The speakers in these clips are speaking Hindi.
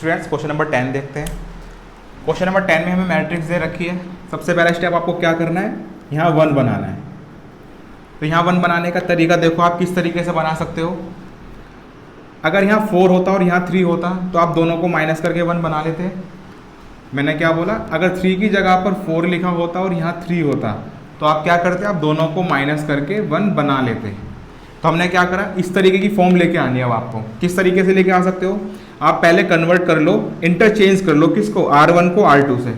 स्टूडेंट्स क्वेश्चन नंबर 10 देखते हैं। क्वेश्चन नंबर 10 में हमें मैट्रिक्स दे रखी है। सबसे पहला स्टेप आपको क्या करना है, यहाँ 1 बनाना है। तो यहाँ 1 बनाने का तरीका देखो आप किस तरीके से बना सकते हो। अगर यहाँ 4 होता और यहाँ 3 होता तो आप दोनों को माइनस करके 1 बना लेते। मैंने क्या बोला, अगर 3 की जगह पर 4 लिखा होता और यहाँ 3 होता तो आप क्या करते, आप दोनों को माइनस करके 1 बना लेते। तो हमने क्या करा, इस तरीके की फॉर्म लेके आनी है। अब आपको किस तरीके से लेके आ सकते हो, आप पहले कन्वर्ट कर लो, इंटरचेंज कर लो किसको, R1 को R2 से।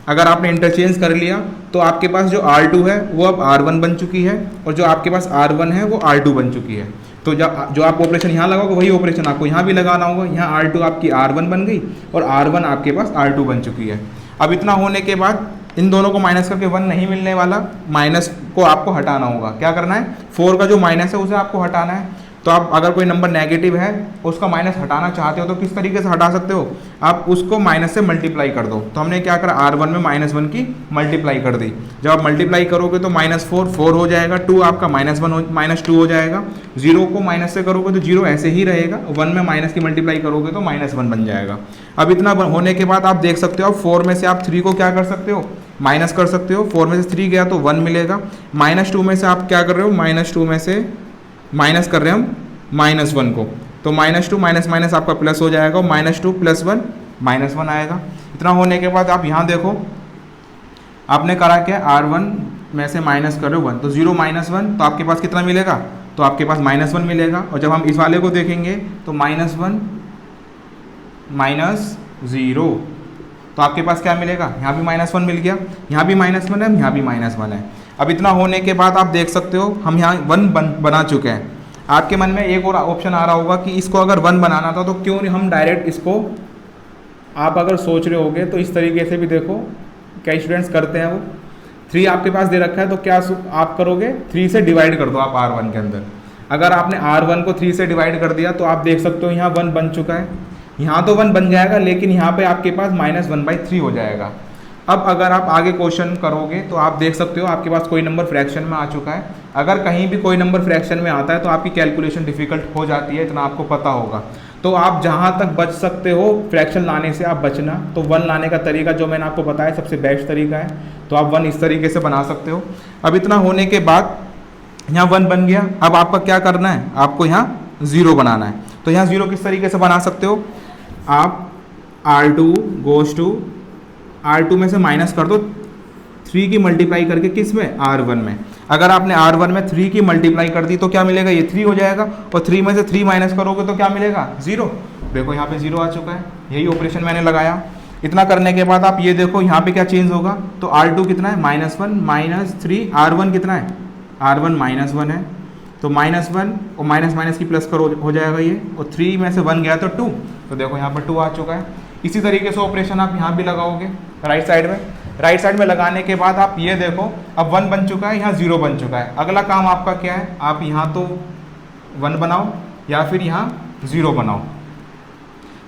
अगर आपने इंटरचेंज कर लिया तो आपके पास जो R2 है वो अब R1 बन चुकी है और जो आपके पास R1 है वो R2 बन चुकी है। तो जो आप ऑपरेशन यहाँ लगाओगे वही ऑपरेशन आपको यहाँ भी लगाना होगा। यहाँ R2 आपकी R1 बन गई और R1 आपके पास R2 बन चुकी है। अब इतना होने के बाद इन दोनों को माइनस करके 1 नहीं मिलने वाला, माइनस को आपको हटाना होगा। क्या करना है, 4 का जो माइनस है उसे आपको हटाना है। तो आप अगर कोई नंबर नेगेटिव है उसका माइनस हटाना चाहते हो तो किस तरीके से हटा सकते हो, आप उसको माइनस से मल्टीप्लाई कर दो। तो हमने क्या करा, R1 में -1 की मल्टीप्लाई कर दी। जब आप मल्टीप्लाई करोगे तो -4 हो जाएगा, 2 आपका -2 हो जाएगा। 0 को माइनस से करोगे तो 0 ऐसे ही रहेगा, 1 में माइनस की मल्टीप्लाई करोगे तो -1 बन जाएगा। अब इतना होने के बाद आप देख सकते हो 4 में से आप 3 को क्या कर सकते हो, माइनस कर सकते हो। 4 में से 3 गया तो 1 मिलेगा। -2 में से आप क्या कर रहे हो, -2 में से माइनस कर रहे हैं हम -1 को, तो -2 माइनस आपका प्लस हो जाएगा, -2 + 1 -1 आएगा। इतना होने के बाद आप यहाँ देखो आपने करा क्या, R1 में से माइनस कर रहे हो 1, तो 0 -1 तो आपके पास कितना मिलेगा, तो आपके पास -1 मिलेगा। और जब हम इस वाले को देखेंगे तो -1 -0 तो आपके पास क्या मिलेगा, यहाँ भी -1 मिल गया, यहाँ भी -1 है, यहाँ भी -1 है। अब इतना होने के बाद आप देख सकते हो हम यहाँ 1 बना चुके हैं। आपके मन में एक और ऑप्शन आ रहा होगा कि इसको अगर 1 बनाना था तो क्यों नहीं हम डायरेक्ट इसको, आप अगर सोच रहे होगे तो इस तरीके से भी देखो कई स्टूडेंट्स करते हैं। वो 3 आपके पास दे रखा है तो क्या आप करोगे, 3 से डिवाइड कर दो आप R1 के अंदर। अगर आपने R1 को 3 से डिवाइड कर दिया तो आप देख सकते हो यहाँ 1 बन चुका है। यहाँ तो 1 बन जाएगा लेकिन यहाँ पे आपके पास -1/3 हो जाएगा। अब अगर आप आगे क्वेश्चन करोगे तो आप देख सकते हो आपके पास कोई नंबर फ्रैक्शन में आ चुका है। अगर कहीं भी कोई नंबर फ्रैक्शन में आता है तो आपकी कैलकुलेशन डिफिकल्ट हो जाती है, इतना आपको पता होगा। तो आप जहाँ तक बच सकते हो फ्रैक्शन लाने से आप बचना। तो 1 लाने का तरीका जो मैंने आपको बताया सबसे बेस्ट तरीका है, तो आप 1 इस तरीके से बना सकते हो। अब इतना होने के बाद यहाँ 1 बन गया। अब आपका क्या करना है, आपको यहाँ 0 बनाना है। तो यहाँ 0 किस तरीके से बना सकते हो, आप R2 गोज़ टू R2 में से माइनस कर दो 3 की मल्टीप्लाई करके, किस में, R1 में। अगर आपने R1 में 3 की मल्टीप्लाई कर दी तो क्या मिलेगा, ये 3 हो जाएगा। और 3 में से 3 माइनस करोगे तो क्या मिलेगा, 0। देखो यहाँ पे 0 आ चुका है, यही ऑपरेशन मैंने लगाया। इतना करने के बाद आप ये देखो यहाँ पे क्या चेंज होगा, तो R2 कितना है, -1 -3, R1 कितना है, R1 -1 है, तो -1 और माइनस की प्लस करो हो जाएगा ये, और 3 में से 1 गया तो 2, तो देखो यहाँ पर 2 आ चुका है। इसी तरीके से ऑपरेशन आप यहाँ भी लगाओगे राइट साइड में लगाने के बाद आप ये देखो अब 1 बन चुका है, यहाँ 0 बन चुका है। अगला काम आपका क्या है, आप यहाँ तो 1 बनाओ या फिर यहाँ 0 बनाओ।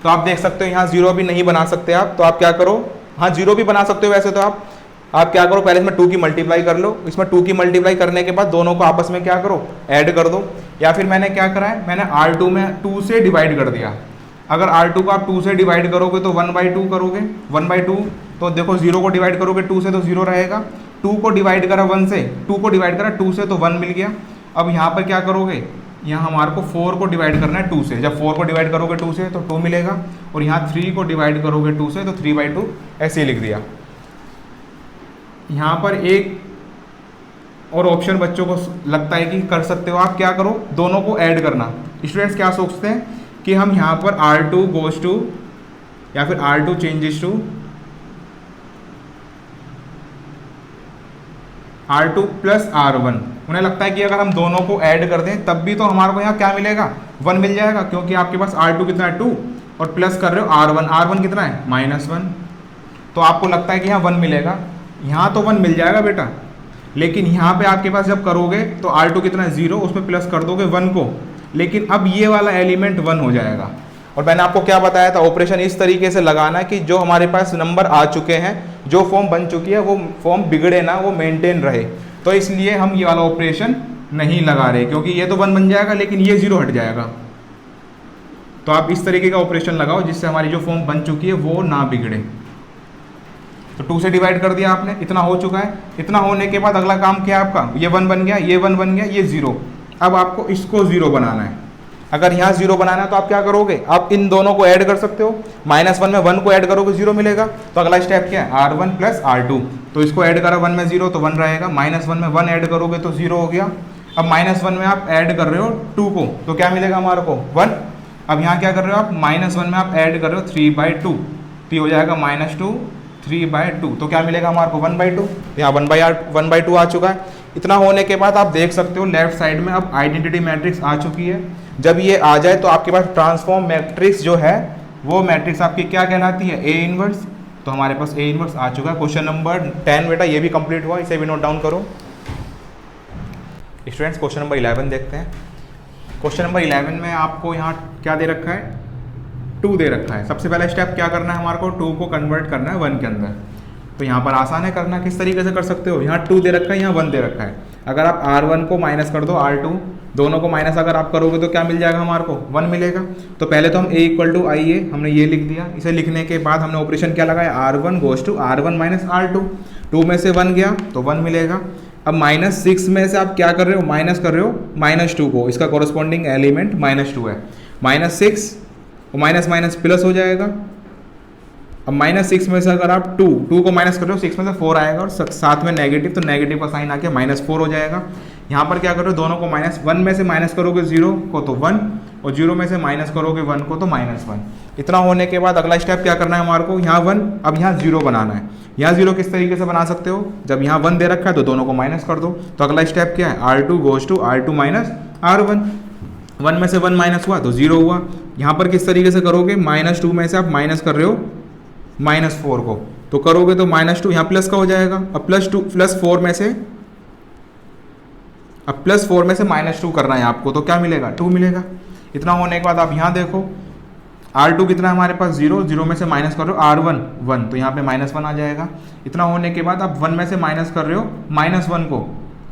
तो आप देख सकते हो यहाँ 0 भी नहीं बना सकते आप, तो आप क्या करो, हाँ 0 भी बना सकते हो वैसे तो आप क्या करो, पहले इसमें 2 की मल्टीप्लाई कर लो। इसमें 2 की मल्टीप्लाई करने के बाद दोनों को आपस में क्या करो, ऐड कर दो। या फिर मैंने क्या करा है, मैंने R2 में 2 से डिवाइड कर दिया। अगर R2 को आप 2 से डिवाइड करोगे तो 1/2 करोगे, 1/2 तो देखो 0 को डिवाइड करोगे 2 से तो 0 रहेगा। 2 को डिवाइड करा 1 से, 2 को डिवाइड करा 2 से तो 1 मिल गया। अब यहाँ पर क्या करोगे, यहाँ हमारे को 4 को डिवाइड करना है 2 से। जब 4 को डिवाइड करोगे 2 से तो 2 मिलेगा, और यहाँ 3 को डिवाइड करोगे 2 से तो 3/2, ऐसे लिख दिया। यहाँ पर एक और ऑप्शन बच्चों को लगता है कि कर सकते हो, आप क्या करो, दोनों को ऐड करना। स्टूडेंट्स क्या सोचते हैं कि हम यहाँ पर R2 गोज़ टू या फिर R2 changes to R2 + R1, उन्हें लगता है कि अगर हम दोनों को ऐड कर दें तब भी तो हमारे को यहाँ क्या मिलेगा, 1 मिल जाएगा, क्योंकि आपके पास R2 कितना है 2 और प्लस कर रहे हो R1 कितना है -1, तो आपको लगता है कि यहाँ 1 मिलेगा। यहाँ तो 1 मिल जाएगा बेटा, लेकिन यहाँ पे आपके पास जब करोगे तो R2 कितना है 0, उसमें प्लस कर दोगे 1 को, लेकिन अब ये वाला एलिमेंट 1 हो जाएगा। और मैंने आपको क्या बताया था, ऑपरेशन इस तरीके से लगाना है कि जो हमारे पास नंबर आ चुके हैं, जो फॉर्म बन चुकी है वो फॉर्म बिगड़े ना, वो मेंटेन रहे। तो इसलिए हम ये वाला ऑपरेशन नहीं लगा रहे, क्योंकि ये तो 1 बन जाएगा लेकिन ये 0 हट जाएगा। तो आप इस तरीके का ऑपरेशन लगाओ जिससे हमारी जो फॉर्म बन चुकी है वो ना बिगड़े। तो 2 से डिवाइड कर दिया आपने, इतना हो चुका है। इतना होने के बाद अगला काम क्या है आपका, ये 1 बन गया, ये 1 बन गया, ये 0। अब आपको इसको 0 बनाना है। अगर यहाँ 0 बनाना है तो आप क्या करोगे, आप इन दोनों को ऐड कर सकते हो। -1 में 1 को ऐड करोगे 0 मिलेगा। तो अगला स्टेप क्या है, R1 + R2। तो इसको ऐड करा 1 में 0 तो 1 रहेगा, -1 में 1 ऐड करोगे तो 0 हो गया। अब -1 में आप ऐड कर रहे हो 2 को, तो क्या मिलेगा हमारे को 1। अब यहाँ क्या कर रहे हो आप, -1 में आप ऐड कर रहे हो 3/2, तो ये हो जाएगा -2 3/2। तो क्या मिलेगा हमारे को 1/2। तो यहाँ 1/2 आ चुका है। इतना होने के बाद आप देख सकते हो लेफ्ट साइड में अब आइडेंटिटी मैट्रिक्स आ चुकी है। जब ये आ जाए तो आपके पास ट्रांसफॉर्म मैट्रिक्स जो है वो मैट्रिक्स आपकी क्या कहलाती है, A इनवर्स। तो हमारे पास A इनवर्स आ चुका है। क्वेश्चन नंबर 10 बेटा ये भी कंप्लीट हुआ, इसे भी नोट डाउन करो। स्टूडेंट्स क्वेश्चन नंबर 11 देखते हैं। क्वेश्चन नंबर 11 में आपको यहाँ क्या दे रखा है, 2 दे रखा है। सबसे पहला स्टेप क्या करना है हमारे को, 2 को कन्वर्ट करना है 1 के अंदर। तो यहाँ पर आसान है करना, किस तरीके से कर सकते हो, यहाँ 2 दे रखा है, यहाँ 1 दे रखा है। अगर आप R1 को माइनस कर दो R2, दोनों को माइनस अगर आप करोगे तो क्या मिल जाएगा हमारे को, 1 मिलेगा। तो पहले तो हम A = IA हमने ये लिख दिया। इसे लिखने के बाद हमने ऑपरेशन क्या लगाया, R1 goes to R1 - R2। 2 में से 1 गया तो 1 मिलेगा। अब -6 में से आप क्या कर रहे हो, माइनस कर रहे हो -2 को, इसका कॉरस्पॉन्डिंग एलिमेंट -2 है। -6 और माइनस प्लस हो जाएगा। अब -6 में से अगर आप 2 को माइनस कर रहे हो, 6 में से 4 आएगा और साथ में नेगेटिव, तो नेगेटिव का साइन आके -4 हो जाएगा। यहाँ पर क्या कर रहे हो, दोनों को -1 में से माइनस करोगे 0 को तो 1, और 0 में से माइनस करोगे 1 को तो -1। इतना होने के बाद अगला स्टेप क्या करना है हमारे को, यहाँ 1, अब यहाँ 0 बनाना है। यहाँ 0 किस तरीके से बना सकते हो, जब यहाँ 1 दे रखा है तो दोनों को माइनस कर दो। तो अगला स्टेप क्या है, R2 goes to R2 - R1। 1 में से 1 माइनस हुआ तो 0 हुआ। यहाँ पर किस तरीके से करोगे, -2 में से आप माइनस कर रहे हो -4 को, तो करोगे तो -2 यहाँ प्लस का हो जाएगा। अब +4 में से -2 करना है आपको, तो क्या मिलेगा, 2 मिलेगा। इतना होने के बाद आप यहाँ देखो R2 कितना है हमारे पास 0, 0 में से माइनस कर रहे हो R1 1, तो यहाँ पे -1 आ जाएगा। इतना होने के बाद आप 1 में से माइनस कर रहे हो -1 को,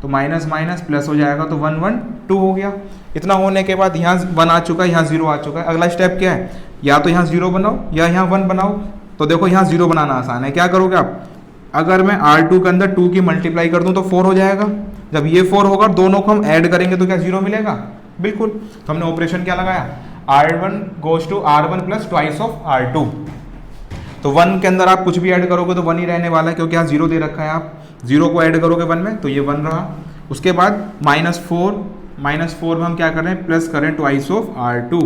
तो माइनस प्लस हो जाएगा, तो 1 1 2 हो गया। इतना होने के बाद यहाँ 1 आ चुका है, यहाँ 0 आ चुका है। अगला स्टेप क्या है, या तो यहाँ 0 बनाओ या यहाँ 1 बनाओ। तो देखो यहाँ 0 बनाना आसान है, क्या करोगे आप, अगर मैं R2 के अंदर 2 की मल्टीप्लाई कर दूँ तो 4 हो जाएगा। जब ये 4 होगा दोनों को हम ऐड करेंगे तो क्या 0 मिलेगा, बिल्कुल। तो हमने ऑपरेशन क्या लगाया, R1 goes to R1 + twice of R2। तो 1 के अंदर आप कुछ भी ऐड करोगे तो 1 ही रहने वाला है, क्योंकि यहाँ 0 दे रखा है। आप 0 को ऐड करोगे 1 में तो ये 1 रहा। उसके बाद -4 में हम क्या कर रहे हैं, प्लस करें twice of R2।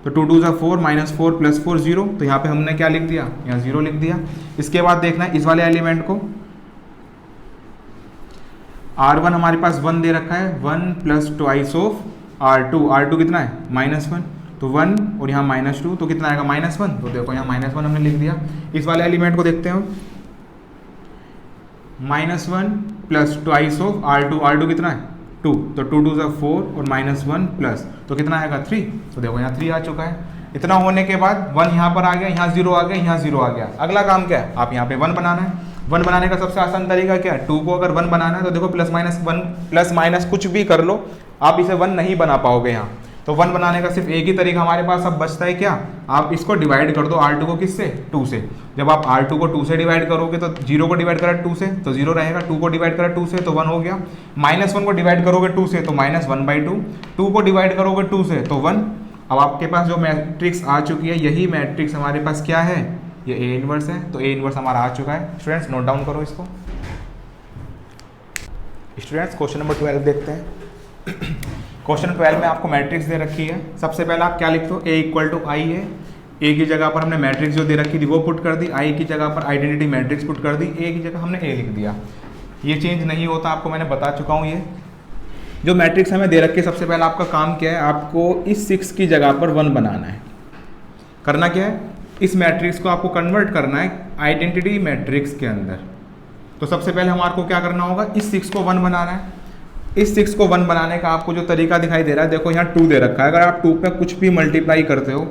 तो 2 2 = 4, -4 + 4 0। तो यहाँ पे हमने क्या लिख दिया, यहाँ 0 लिख दिया। इसके बाद देखना है इस वाले एलिमेंट को, R1 हमारे पास 1 दे रखा है, 1 + twice of R2 कितना है -1, तो 1 और यहाँ -2 तो कितना आएगा -1। तो देखो यहाँ -1 हमने लिख दिया। इस वाले एलिमेंट को देखते हैं, -1 + twice of R2 कितना है 2, तो 2 2 = 4 और -1 प्लस तो कितना आएगा 3। तो देखो यहाँ 3 आ चुका है। इतना होने के बाद 1 यहाँ पर आ गया, यहाँ 0 आ गया, यहाँ 0 आ गया। अगला काम क्या है, आप यहाँ पे 1 बनाना है। 1 बनाने का सबसे आसान तरीका क्या है, 2 को अगर 1 बनाना है तो देखो +- कुछ भी कर लो, आप इसे 1 नहीं बना पाओगे यहाँ। तो 1 बनाने का सिर्फ एक ही तरीका हमारे पास अब बचता है, क्या, आप इसको डिवाइड कर दो R2 को किससे, 2 से। जब आप R2 को 2 से डिवाइड करोगे तो 0 को डिवाइड करा 2 से तो 0 रहेगा, 2 को डिवाइड करा 2 से तो 1 हो गया। -1 को डिवाइड करोगे 2 से तो -1/2, 2 को डिवाइड करोगे 2 से तो 1। अब आपके पास जो मैट्रिक्स आ चुकी है, यही मैट्रिक्स हमारे पास क्या है, ये A इनवर्स है। तो A इनवर्स हमारा आ चुका है। स्टूडेंट्स नोट डाउन करो इसको। स्टूडेंट्स क्वेश्चन नंबर 12 देखते हैं। क्वेश्चन 12 में आपको मैट्रिक्स दे रखी है। सबसे पहले आप क्या लिखते हो, A = I है। A की जगह पर हमने मैट्रिक्स जो दे रखी थी वो पुट कर दी, I की जगह पर आइडेंटिटी मैट्रिक्स पुट कर दी, A की जगह हमने A लिख दिया। ये चेंज नहीं होता, आपको मैंने बता चुका हूँ। ये जो मैट्रिक्स हमें दे रखी है, सबसे पहले आपका काम क्या है, आपको इस 6 की जगह पर 1 बनाना है। करना क्या है, इस मैट्रिक्स को आपको कन्वर्ट करना है आइडेंटिटी मैट्रिक्स के अंदर। तो सबसे पहले हमारे को क्या करना होगा, इस 6 को 1 बनाना है। इस 6 को 1 बनाने का आपको जो तरीका दिखाई दे रहा है, देखो यहाँ 2 दे रखा है। अगर आप 2 पे कुछ भी मल्टीप्लाई करते हो,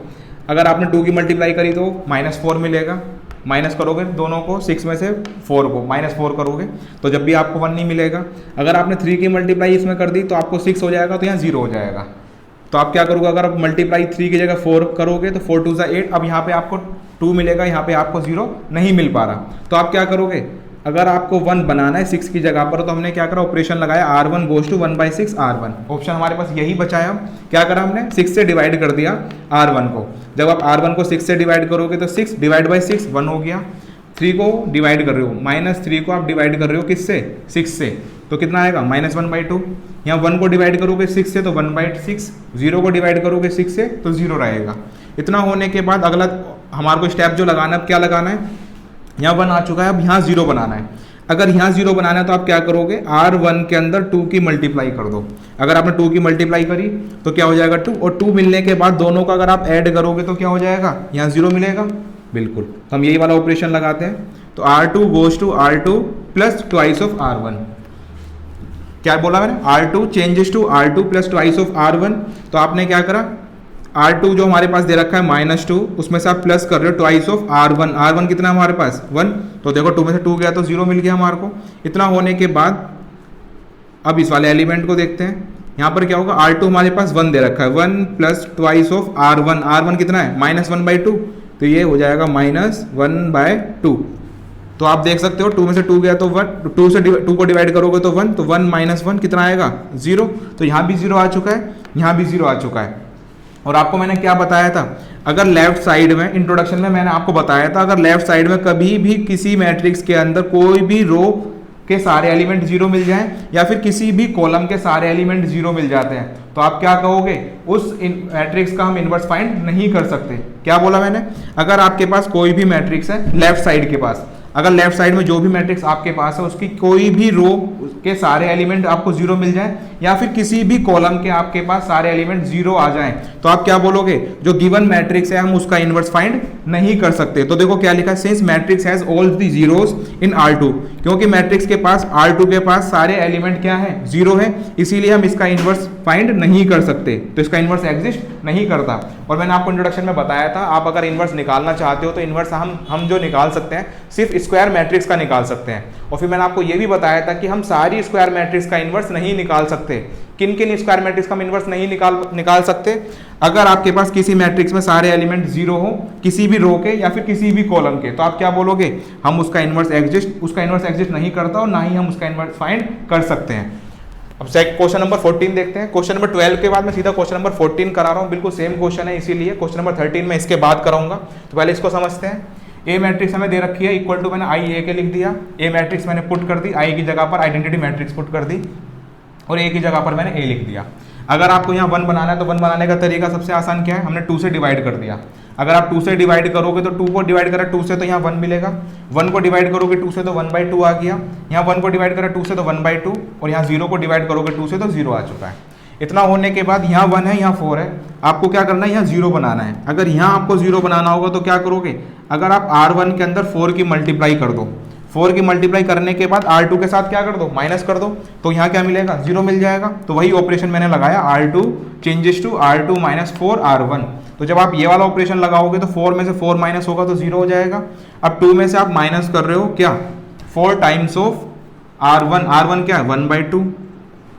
अगर आपने 2 की मल्टीप्लाई करी तो -4 मिलेगा, माइनस करोगे दोनों को, 6 में से 4 को -4 करोगे तो जब भी आपको 1 नहीं मिलेगा। अगर आपने 3 की मल्टीप्लाई इसमें कर दी तो आपको 6 हो जाएगा, तो यहाँ 0 हो जाएगा। तो आप क्या करोगे, अगर आप मल्टीप्लाई 3 की जगह 4 करोगे तो 4 2 ज़ा 8। अब यहाँ पे आपको 2 मिलेगा, यहाँ पे आपको 0 नहीं मिल पा रहा, तो आप क्या करोगे, अगर आपको 1 बनाना है 6 की जगह पर, तो हमने क्या करा, ऑपरेशन लगाया R1 goes to 1/6 R1। Option हमारे पास यही बचा है। अब क्या करा हमने, 6 से डिवाइड कर दिया R1 को। जब आप R1 को 6 से डिवाइड करोगे तो 6 डिवाइड बाई 6 1 हो गया। 3 को डिवाइड कर रहे हो, -3 को आप डिवाइड कर रहे हो किससे, 6 से, तो कितना आएगा, -1/2। यहाँ 1 को डिवाइड करोगे 6 से तो 1/6, 0 को डिवाइड करोगे 6 से तो 0 रहेगा। इतना होने के बाद अगला हमारे को स्टेप जो लगाना है, अब क्या लगाना है, यहाँ 1 आ चुका है, अब यहाँ 0 बनाना है। अगर यहाँ 0 बनाना है तो आप क्या करोगे, R1 के अंदर 2 की मल्टीप्लाई कर दो। अगर आपने 2 की मल्टीप्लाई करी तो क्या हो जाएगा, 2, और 2 मिलने के बाद दोनों का अगर आप ऐड करोगे तो क्या हो जाएगा, यहाँ 0 मिलेगा। बिल्कुल, तो हम यही वाला ऑपरेशन लगाते हैं। तो R2 goes to R2 plus twice of R1। क्या बोला मैंने, R2 changes to R2 plus twice of R1। तो आपने क्या करा, R2 जो हमारे पास दे रखा है -2, उसमें से आप प्लस कर रहे हो ट्वाइस ऑफ R1। R1 कितना है हमारे पास, 1, तो देखो 2 में से 2 गया तो 0 मिल गया हमारे को। इतना होने के बाद अब इस वाले एलिमेंट को देखते हैं। यहाँ पर क्या होगा, R2 हमारे पास 1 दे रखा है, 1 plus twice of R1। R1 कितना है, -1/2, तो ये हो जाएगा -1/2। तो आप देख सकते हो 2 में से 2 गया तो 1, 2 से 2 को डिवाइड करोगे तो 1, तो 1 - 1 कितना आएगा, 0। तो यहाँ भी 0 आ चुका है, यहाँ भी 0 आ चुका है। और आपको मैंने क्या बताया था, अगर लेफ्ट साइड में, इंट्रोडक्शन में मैंने आपको बताया था, अगर लेफ्ट साइड में कभी भी किसी मैट्रिक्स के अंदर कोई भी रो के सारे एलिमेंट 0 मिल जाएं या फिर किसी भी कॉलम के सारे एलिमेंट 0 मिल जाते हैं, तो आप क्या कहोगे, उस मैट्रिक्स का हम इन्वर्स फाइंड नहीं कर सकते। क्या बोला मैंने, अगर आपके पास कोई भी मैट्रिक्स है लेफ्ट साइड के पास, अगर लेफ्ट साइड में जो भी मैट्रिक्स आपके पास है उसकी कोई भी रो के सारे एलिमेंट आपको 0 मिल जाए या फिर किसी भी कॉलम के आपके पास सारे एलिमेंट 0 आ जाएं, तो आप क्या बोलोगे, जो गिवन मैट्रिक्स है हम उसका इन्वर्स फाइंड नहीं कर सकते। तो देखो क्या लिखा है, since matrix has all the zeros in R2, क्योंकि मैट्रिक्स के पास R2 के पास सारे एलिमेंट क्या है, 0 है, इसीलिए हम इसका इन्वर्स फाइंड नहीं कर सकते, तो इसका इन्वर्स एग्जिस्ट नहीं करता। और मैंने आपको इंट्रोडक्शन में बताया था, आप अगर इन्वर्स निकालना चाहते हो तो इन्वर्स हम जो निकाल सकते हैं सिर्फ स्क्वायर मैट्रिक्स का निकाल सकते हैं। और फिर मैंने आपको ये भी बताया था कि हम सारी स्क्वायर मैट्रिक्स का इन्वर्स नहीं निकाल सकते। किन किन स्क्वायर मैट्रिक्स का हम इन्वर्स नहीं निकाल सकते, अगर आपके पास किसी मैट्रिक्स में सारे एलिमेंट 0 हो, किसी भी रो के या फिर किसी भी कॉलम के, तो आप क्या बोलोगे, हम उसका इन्वर्स एग्जिस्ट नहीं करता और ना ही हम उसका इन्वर्स फाइंड कर सकते हैं। अब क्वेश्चन नंबर 14 देखते हैं। क्वेश्चन नंबर 12 के बाद मैं सीधा क्वेश्चन नंबर 14 करा रहा हूँ, बिल्कुल सेम क्वेश्चन है, इसीलिए क्वेश्चन नंबर 13 में इसके बाद कराऊंगा। तो पहले इसको समझते हैं। ए मैट्रिक्स हमें दे रखी है, इक्वल टू मैंने आई ए के लिख दिया, ए मैट्रिक्स मैंने पुट कर दी, आई की जगह पर आइडेंटिटी मैट्रिक्स पुट कर दी और ए की जगह पर मैंने ए लिख दिया। अगर आपको यहाँ 1 बनाना है तो 1 बनाने का तरीका सबसे आसान क्या है, हमने 2 से डिवाइड कर दिया। अगर आप 2 से डिवाइड करोगे तो 2 को डिवाइड करा 2 से तो यहाँ 1 मिलेगा, 1 को डिवाइड करोगे 2 से तो 1/2 आ गया, यहाँ 1 को डिवाइड करा 2 से तो 1/2 और यहाँ 0 को डिवाइड करोगे 2 से तो 0 आ चुका है। इतना होने के बाद यहाँ 1 है, यहाँ 4 है, आपको क्या करना है, यहाँ 0 बनाना है। अगर यहाँ आपको 0 बनाना होगा तो क्या करोगे, अगर आप R1 के अंदर 4 की मल्टीप्लाई कर दो, 4 की मल्टीप्लाई करने के बाद R2 के साथ क्या कर दो, माइनस कर दो, तो यहाँ क्या मिलेगा, 0 मिल जाएगा। तो वही ऑपरेशन मैंने लगाया, R2 changes to R2 - 4 R1। तो जब आप ये वाला ऑपरेशन लगाओगे तो 4 में से 4 माइनस होगा तो 0 हो जाएगा। अब 2 में से आप माइनस कर रहे हो क्या, 4 टाइम्स ऑफ R1, R1 क्या है 1/2,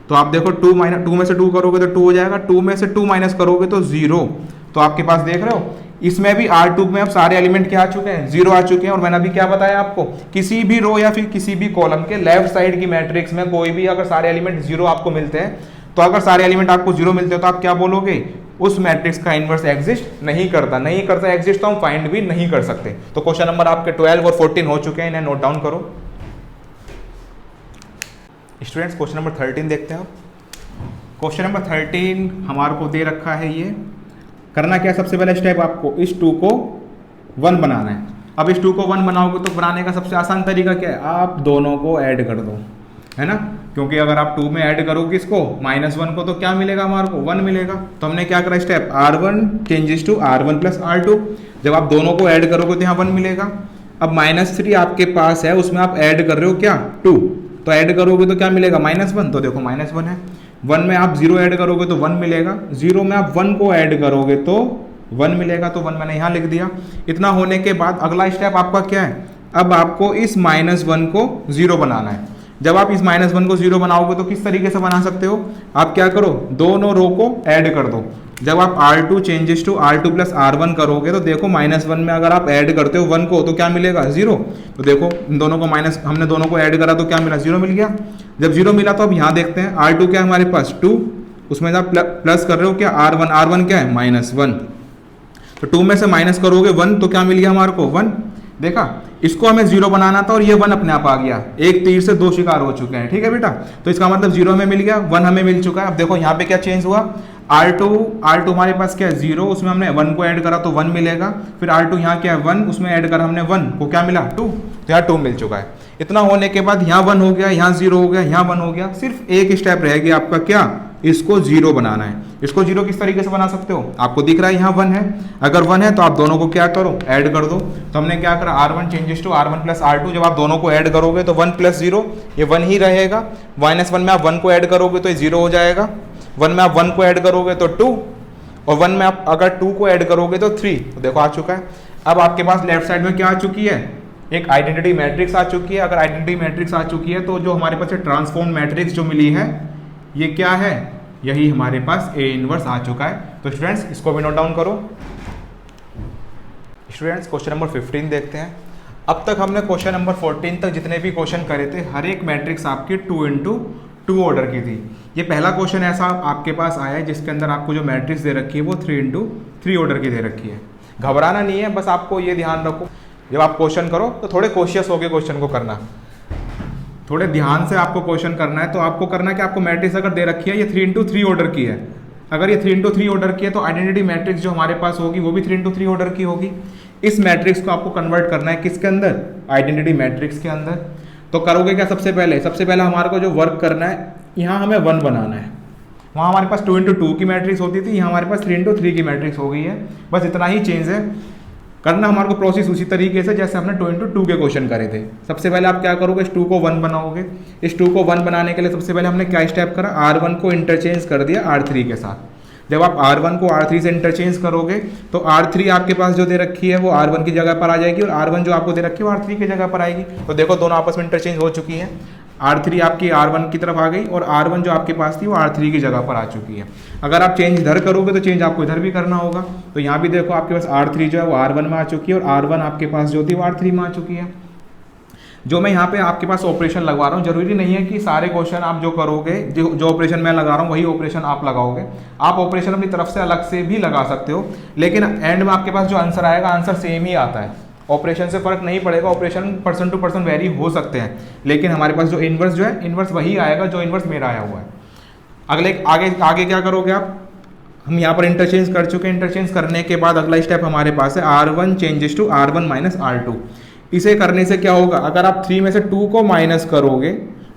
तो आप देखो 2 में से 2 करोगे तो 2 हो जाएगा, 2 में से 2 माइनस करोगे तो 0। तो आपके पास देख रहे हो इसमें भी R2 में अब सारे एलिमेंट क्या आ चुके हैं, 0 आ चुके हैं। और मैंने अभी क्या बताया आपको, किसी भी रो या फिर किसी भी कॉलम के लेफ्ट साइड की मैट्रिक्स में कोई भी अगर सारे एलिमेंट 0 आपको मिलते हैं, तो अगर सारे एलिमेंट आपको 0 मिलते हैं तो आप क्या बोलोगे, उस मैट्रिक्स का इन्वर्स एग्जिस्ट नहीं करता एग्जिस्ट तो हम फाइंड भी नहीं कर सकते। तो क्वेश्चन नंबर आपके 12 और 14 हो चुके हैं, इन्हें नोट डाउन करो स्टूडेंट्स। क्वेश्चन नंबर 13 देखते हैं। क्वेश्चन नंबर 13 हमारे को दे रखा है, ये करना क्या, सबसे पहले स्टेप आपको इस 2 को 1 बनाना है। अब इस 2 को 1 बनाओगे तो बनाने का सबसे आसान तरीका क्या है, आप दोनों को ऐड कर दो, है ना, क्योंकि अगर आप 2 में ऐड करोगे इसको -1 को तो क्या मिलेगा हमारे को, 1 मिलेगा। तो हमने क्या करा, step R1 changes to R1 plus R2। जब आप दोनों को ऐड करोगे तो यहाँ 1 मिलेगा। अब -3 आपके पास है, उसमें आप ऐड कर रहे हो क्या, 2, तो ऐड करोगे तो क्या मिलेगा, -1, तो देखो -1 है। 1 में आप 0 ऐड करोगे तो 1 मिलेगा, 0 में आप 1 को ऐड करोगे तो 1 मिलेगा, तो 1 मैंने यहाँ लिख दिया। इतना होने के बाद अगला स्टेप आपका क्या है, अब आपको इस -1 को 0 बनाना है। जब आप इस -1 को 0 बनाओगे तो किस तरीके से बना सकते हो, आप क्या करो, दोनों रो को ऐड कर दो। जब आप R2 changes to R2 plus R1 करोगे तो देखो -1 में अगर आप ऐड करते हो 1 को तो क्या मिलेगा, 0। तो देखो इन दोनों को हमने दोनों को ऐड करा तो क्या मिला, 0 मिल गया। जब 0 मिला तो अब यहाँ देखते हैं R2 क्या है हमारे पास 2, उसमें आप प्लस कर रहे हो क्या R1 क्या है -1, तो 2 में से माइनस करोगे 1 तो क्या मिल गया हमारे को 1। देखा, इसको हमें 0 बनाना था और ये 1 अपने आप आ गया, एक तीर से दो शिकार हो चुके हैं, ठीक है बेटा। तो इसका मतलब 0 हमें मिल गया, 1 हमें मिल चुका है। अब देखो यहाँ पे क्या चेंज हुआ, R2 हमारे पास क्या है 0, उसमें हमने 1 को ऐड करा तो 1 मिलेगा, फिर R2 यहाँ क्या है 1, उसमें ऐड करा हमने 1 को क्या मिला 2, तो यहाँ 2 मिल चुका है। इतना होने के बाद यहाँ 1 हो गया, यहाँ 0 हो गया, यहाँ 1 हो गया, सिर्फ एक स्टेप रह गया आपका, क्या, इसको 0 बनाना है। इसको 0 किस तरीके से बना सकते हो, आपको दिख रहा है यहाँ 1 है, अगर 1 है तो आप दोनों को क्या करो, ऐड कर दो। तो हमने क्या करा, R1 changes to R1 plus R2, जब आप दोनों को ऐड करोगे तो 1 प्लस 0 ये 1 ही रहेगा, -1 में आप 1 को ऐड करोगे तो ये 0 हो जाएगा, 1 में आप 1 को ऐड करोगे तो 2, और 1 में आप अगर 2 को ऐड करोगे तो 3। तो देखो आ चुका है। अब आपके पास लेफ्ट साइड में क्या आ चुकी है, एक आइडेंटिटी मैट्रिक्स आ चुकी है। अगर आइडेंटिटी मैट्रिक्स आ चुकी है तो जो हमारे पास ट्रांसफॉर्म मैट्रिक्स जो मिली है ये क्या है, यही हमारे पास A इनवर्स आ चुका है। तो स्टूडेंट्स इसको भी नोट डाउन करो। स्टूडेंट्स क्वेश्चन नंबर 15 देखते हैं। अब तक हमने क्वेश्चन नंबर 14 तक जितने भी क्वेश्चन करे थे, हर एक मैट्रिक्स आपकी 2 into 2 ऑर्डर की थी। ये पहला क्वेश्चन ऐसा आपके पास आया है जिसके अंदर आपको जो मैट्रिक्स दे रखी है वो 3 into 3 ऑर्डर की दे रखी है। घबराना नहीं है, बस आपको ये ध्यान रखो जब आप क्वेश्चन करो तो थोड़े कॉशियस होकर क्वेश्चन को करना, थोड़े ध्यान से आपको क्वेश्चन करना है। तो आपको करना है कि आपको मैट्रिक्स अगर दे रखी है ये 3 into 3 ऑर्डर की है, अगर ये 3 into 3 ऑर्डर की है तो आइडेंटिटी मैट्रिक्स जो हमारे पास होगी वो भी 3 into 3 ऑर्डर की होगी। इस मैट्रिक्स को आपको कन्वर्ट करना है किसके अंदर, आइडेंटिटी मैट्रिक्स के अंदर। तो करोगे क्या, सबसे पहले हमारे को जो वर्क करना है, यहाँ हमें 1 बनाना है। वहाँ हमारे पास 2 into 2 की मैट्रिक्स होती थी, यहाँ हमारे पास 3 into 3 की मैट्रिक्स हो गई है। बस इतना ही चेंज है, करना हमारे को प्रोसेस उसी तरीके से जैसे हमने 2 into 2 के क्वेश्चन करे थे। सबसे पहले आप क्या करोगे, इस 2 को 1 बनाओगे। इस 2 को 1 बनाने के लिए सबसे पहले हमने क्या स्टेप करा, R1 को इंटरचेंज कर दिया R3 के साथ। जब आप R1 को R3 से इंटरचेंज करोगे तो R3 आपके पास जो दे रखी है वो R1 की जगह पर आ जाएगी, और R1 जो आपको दे रखी है वो R3 की जगह पर आएगी। तो देखो दोनों आपस में इंटरचेंज हो चुकी है, R3 आपकी R1 की तरफ आ गई और R1 जो आपके पास थी वो R3 की जगह पर आ चुकी है। अगर आप चेंज इधर करोगे तो चेंज आपको इधर भी करना होगा। तो यहाँ भी देखो आपके पास R3 जो है वो R1 में आ चुकी है, और R1 आपके पास जो थी वो R3 में आ चुकी है। जो मैं यहाँ पे आपके पास ऑपरेशन लगवा रहा हूँ, जरूरी नहीं है कि सारे क्वेश्चन आप जो करोगे, जो ऑपरेशन मैं लगा रहा हूँ वही ऑपरेशन आप लगाओगे। आप ऑपरेशन अपनी तरफ से अलग से भी लगा सकते हो, लेकिन एंड में आपके पास जो आंसर आएगा आंसर सेम ही आता है, ऑपरेशन से फर्क नहीं पड़ेगा। Operation person to person vary हो सकते हैं, लेकिन हमारे पास जो इनवर्स जो है, इनवर्स वही आएगा जो इनवर्स मेरा आया हुआ है। आगे क्या करोगे आप, हम यहाँ पर इंटरचेंज कर चुके हैं। इंटरचेंज करने के बाद अगला स्टेप हमारे पास है R1 changes to R1 minus R2। इसे करने से क्या होगा, अगर आप 3 में से 2 को माइनस करोगे,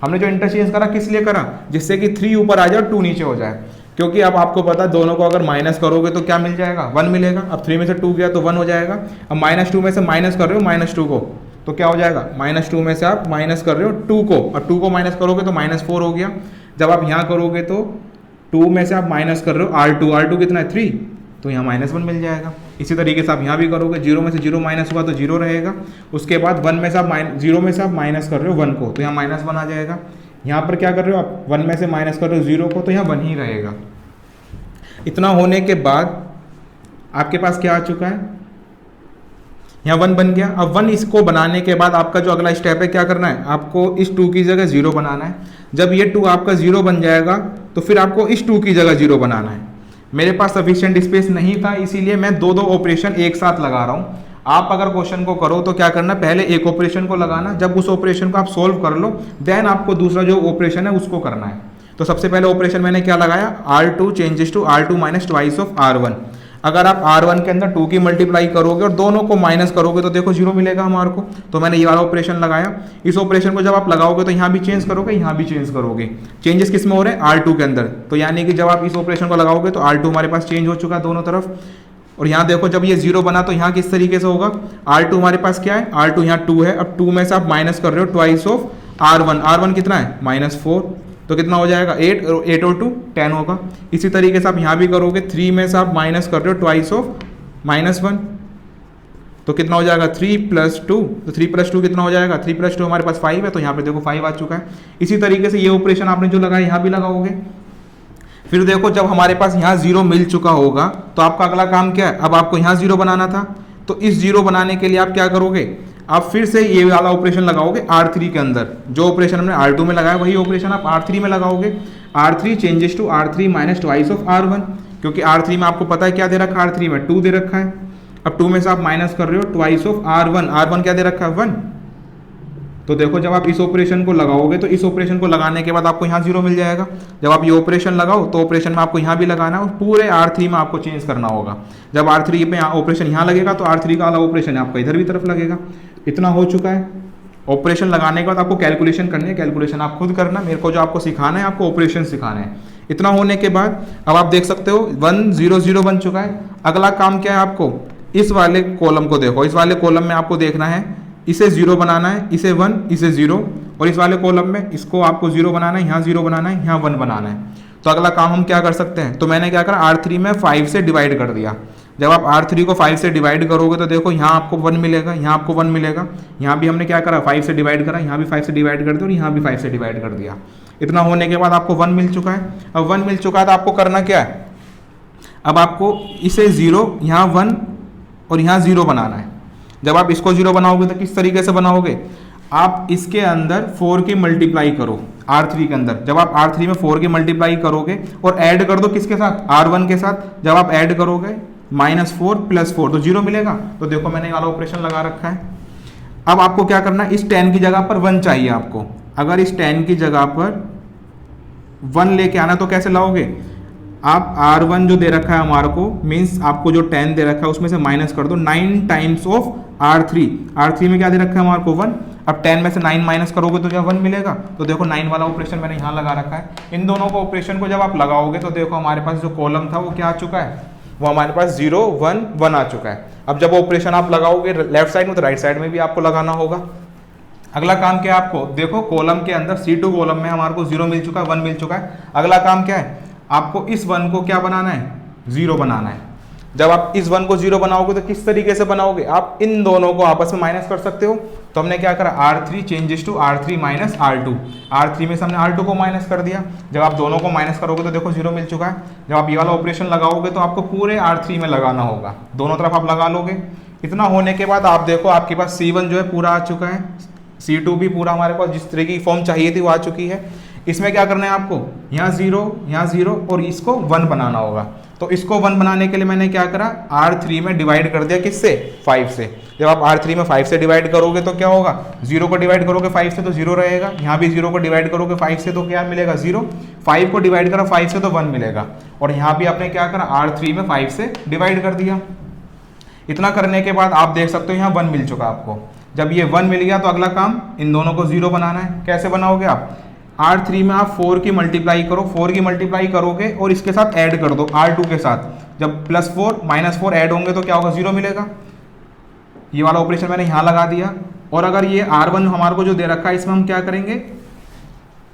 हमने जो इंटरचेंज करा किस लिए करा, जिससे कि 3 ऊपर आ जाए और 2 नीचे हो जाए। क्योंकि अब आपको पता है दोनों को अगर माइनस करोगे तो क्या मिल जाएगा, 1 मिलेगा। अब 3 में से 2 गया तो 1 हो जाएगा। अब -2 में से माइनस कर रहे हो -2 को, तो क्या हो जाएगा, -2 में से आप माइनस कर रहे हो 2 को, और 2 को माइनस करोगे तो -4 हो गया। जब आप यहाँ करोगे तो 2 में से आप माइनस कर रहे हो R2 कितना है 3, तो यहाँ -1 मिल जाएगा। इसी तरीके से आप यहाँ भी करोगे, 0 में से 0 माइनस हुआ तो 0 रहेगा। उसके बाद 1 में से आप 0 में से आप माइनस कर रहे हो 1 को, तो यहाँ -1 आ जाएगा। यहाँ पर क्या कर रहे हो आप, 1 में से माइनस कर रहे हो 0 को, तो यहाँ 1 ही रहेगा। इतना होने के बाद आपके पास क्या आ चुका है, यहाँ 1 बन गया। अब 1 इसको बनाने के बाद आपका जो अगला स्टेप है क्या करना है, आपको इस 2 की जगह 0 बनाना है। जब ये 2 आपका 0 बन जाएगा तो फिर आपको इस 2 की जगह 0 बनाना है। मेरे पास सफिशिएंट स्पेस नहीं था, इसीलिए मैं दो ऑपरेशन एक साथ लगा रहा हूँ। आप अगर क्वेश्चन को करो तो क्या करना, पहले एक ऑपरेशन को लगाना, जब उस ऑपरेशन को आप सोल्व कर लो देन आपको दूसरा जो ऑपरेशन है उसको करना है। तो सबसे पहले ऑपरेशन मैंने क्या लगाया, R2 changes to R2 minus twice of R1। अगर आप R1 के अंदर 2 की मल्टीप्लाई करोगे और दोनों को माइनस करोगे तो देखो 0 मिलेगा हमारे को। तो मैंने ये वाला ऑपरेशन लगाया। इस ऑपरेशन को जब आप लगाओगे तो यहाँ भी चेंज करोगे, यहाँ भी चेंज करोगे। चेंजेस किस में हो रहे हैं, R2 के अंदर। तो यानी कि जब आप इस ऑपरेशन को लगाओगे तो R2 हमारे पास चेंज हो चुका है दोनों तरफ। और यहाँ देखो जब ये 0 बना तो यहाँ किस तरीके से होगा, R2 हमारे पास क्या है, R2 यहाँ 2 है। अब 2 में से आप माइनस कर रहे हो ट्वाइस ऑफ R1। R1 कितना है, -4, तो कितना हो जाएगा 8 और 2 10 होगा। इसी तरीके से आप यहाँ भी करोगे, 3 में से आप माइनस कर रहे हो ट्वाइस ऑफ -1, तो कितना हो जाएगा 3 + 2, तो 3 + 2 कितना हो जाएगा, 3 + 2 हमारे पास 5 है, तो यहाँ पे देखो 5 आ चुका है। इसी तरीके से ये ऑपरेशन आपने जो लगाया यहाँ भी लगाओगे। फिर देखो जब हमारे पास यहाँ 0 मिल चुका होगा तो आपका अगला काम क्या है, अब आपको यहाँ 0 बनाना था, तो इस 0 बनाने के लिए आप क्या करोगे, आप फिर से ये वाला ऑपरेशन लगाओगे R3 के अंदर। जो ऑपरेशन हमने R2 में लगाया वही ऑपरेशन आप R3 में लगाओगे। R3 changes to R3 minus twice of R1, क्योंकि R3 में आपको पता है क्या दे रखा है, R3 में 2 दे रखा है। अब 2 में से आप माइनस कर रहे हो ट्वाइस ऑफ R1, R1 क्या दे रखा है 1। तो देखो जब आप इस ऑपरेशन को लगाओगे तो इस ऑपरेशन को लगाने के बाद आपको यहाँ 0 मिल जाएगा। जब आप ये ऑपरेशन लगाओ तो ऑपरेशन में आपको यहाँ भी लगाना है और पूरे R3 में आपको चेंज करना होगा। जब R3 पे ऑपरेशन यहाँ लगेगा तो R3 का वाला ऑपरेशन आपका इधर भी तरफ लगेगा। इतना हो चुका है। ऑपरेशन लगाने के बाद आपको कैलकुलेशन करनी है, कैलकुलेशन आप खुद करना, मेरे को जो आपको सिखाना है आपको ऑपरेशन सिखाना है। इतना होने के बाद अब आप देख सकते हो 1 0 0 बन चुका है। अगला काम क्या है, आपको इस वाले कॉलम को देखो, इस वाले कॉलम में आपको देखना है, इसे 0 बनाना है, इसे 1, इसे 0, और इस वाले कॉलम में इसको आपको 0 बनाना है, यहाँ 0 बनाना है, यहाँ 1 बनाना है। तो अगला काम हम क्या कर सकते हैं, तो मैंने क्या करा, R3 में 5 से डिवाइड कर दिया। जब आप R3 को 5 से डिवाइड करोगे तो देखो यहाँ आपको 1 मिलेगा, यहाँ आपको 1 मिलेगा। यहाँ भी हमने क्या करा, 5 से डिवाइड करा, यहाँ भी 5 से डिवाइड कर दिया और यहाँ भी 5 से डिवाइड कर दिया। इतना होने के बाद आपको 1 मिल चुका है। अब 1 मिल चुका है तो आपको करना क्या है, अब आपको इसे 0, यहाँ 1 और यहाँ 0 बनाना है। जब आप इसको 0 बनाओगे तो किस तरीके से बनाओगे, आप इसके अंदर 4 की मल्टीप्लाई करो R3 के अंदर। जब आप R3 में 4 की मल्टीप्लाई करोगे और ऐड कर दो किसके साथ, R1 के साथ। जब आप ऐड करोगे -4 + 4 तो 0 मिलेगा। तो देखो मैंने ये वाला ऑपरेशन लगा रखा है। अब आपको क्या करना है, इस 10 की जगह पर 1 चाहिए आपको। अगर इस 10 की जगह पर 1 लेके आना तो कैसे लाओगे, आप R1 जो दे रखा है हमारे को, मीन्स आपको जो 10 दे रखा है उसमें से माइनस कर दो 9 टाइम्स ऑफ R3। R3 में क्या दे रखा है हमारे को 1। अब 10 में से 9 माइनस करोगे तो क्या 1 मिलेगा। तो देखो 9 वाला ऑपरेशन मैंने यहाँ लगा रखा है। इन दोनों को ऑपरेशन को जब आप लगाओगे तो देखो हमारे पास जो कॉलम था वो क्या आ चुका है, वो हमारे पास 0 1 1 आ चुका है। अब जब ऑपरेशन आप लगाओगे लेफ्ट साइड में तो राइट साइड में भी आपको लगाना होगा। अगला काम क्या है, आपको देखो कॉलम के अंदर C2 कॉलम में हमारे को 0 मिल चुका है, 1 मिल चुका है। अगला काम क्या है, आपको इस 1 को क्या बनाना है, 0 बनाना है। जब आप इस 1 को 0 बनाओगे तो किस तरीके से बनाओगे, आप इन दोनों को आपस में माइनस कर सकते हो। तो हमने क्या करा, R3 changes to R3 minus R2। R3 में से हमने R2 को माइनस कर दिया। जब आप दोनों को माइनस करोगे तो देखो 0 मिल चुका है। जब आप ये वाला ऑपरेशन लगाओगे तो आपको पूरे R3 में लगाना होगा, दोनों तरफ आप लगा लोगे। इतना होने के बाद आप देखो आपके पास C1 जो है पूरा आ चुका है, C2 भी पूरा हमारे पास जिस तरह की फॉर्म चाहिए थी वो आ चुकी है। इसमें क्या करना है आपको, यहाँ 0 और इसको 1 बनाना होगा। तो इसको 1 बनाने के लिए मैंने क्या करा, R3 में डिवाइड कर दिया, किससे, 5 से। जब आप R3 में 5 से डिवाइड करोगे तो क्या होगा, 0 को डिवाइड करोगे 5 से तो 0 रहेगा। यहाँ भी 0 को डिवाइड करोगे 5 से तो क्या मिलेगा, 0। 5 को डिवाइड करा 5 से तो 1 मिलेगा। और यहाँ भी आपने क्या करा, R3 में 5 से डिवाइड कर दिया। इतना करने के बाद आप देख सकते हो यहाँ 1 मिल चुका आपको। जब ये 1 मिल गया तो अगला काम इन दोनों को 0 बनाना है। कैसे बनाओगे आप, R3 में आप 4 की मल्टीप्लाई करो, 4 की मल्टीप्लाई करोगे और इसके साथ ऐड कर दो R2 के साथ। जब +4 -4 ऐड होंगे तो क्या होगा, 0 मिलेगा। ये वाला ऑपरेशन मैंने यहाँ लगा दिया। और अगर ये R1 हमारे को जो दे रखा है इसमें हम क्या करेंगे,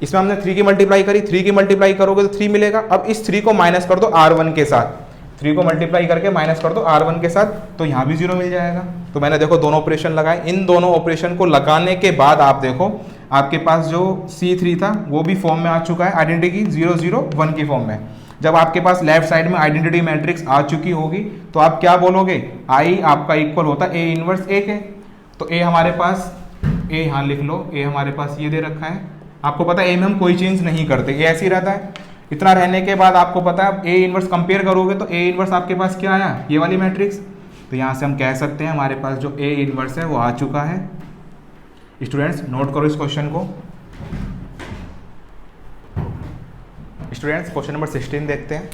इसमें हमने 3 की मल्टीप्लाई करी, 3 की मल्टीप्लाई करोगे तो 3 मिलेगा। अब इस 3 को माइनस कर दो R1 के साथ, 3 को मल्टीप्लाई करके माइनस कर दो R1 के साथ, तो यहाँ भी 0 मिल जाएगा। तो मैंने देखो दोनों ऑपरेशन लगाए। इन दोनों ऑपरेशन को लगाने के बाद आप देखो आपके पास जो C3 था वो भी फॉर्म में आ चुका है, आइडेंटिटी 0 0 1 की फॉर्म में। जब आपके पास लेफ्ट साइड में आइडेंटिटी मैट्रिक्स आ चुकी होगी तो आप क्या बोलोगे, I आपका इक्वल होता है A इनवर्स A के। तो A हमारे पास, A यहाँ लिख लो, A हमारे पास ये दे रखा है। आपको पता है A में हम कोई चेंज नहीं करते, A ऐसे ही रहता है। इतना रहने के बाद आपको पता है A इनवर्स कंपेयर करोगे तो A इनवर्स आपके पास क्या आया, ये वाली मैट्रिक्स। तो यहाँ से हम कह सकते हैं हमारे पास जो A इनवर्स है वो आ चुका है। स्टूडेंट्स नोट करो इस क्वेश्चन को। स्टूडेंट्स क्वेश्चन नंबर 16 देखते हैं।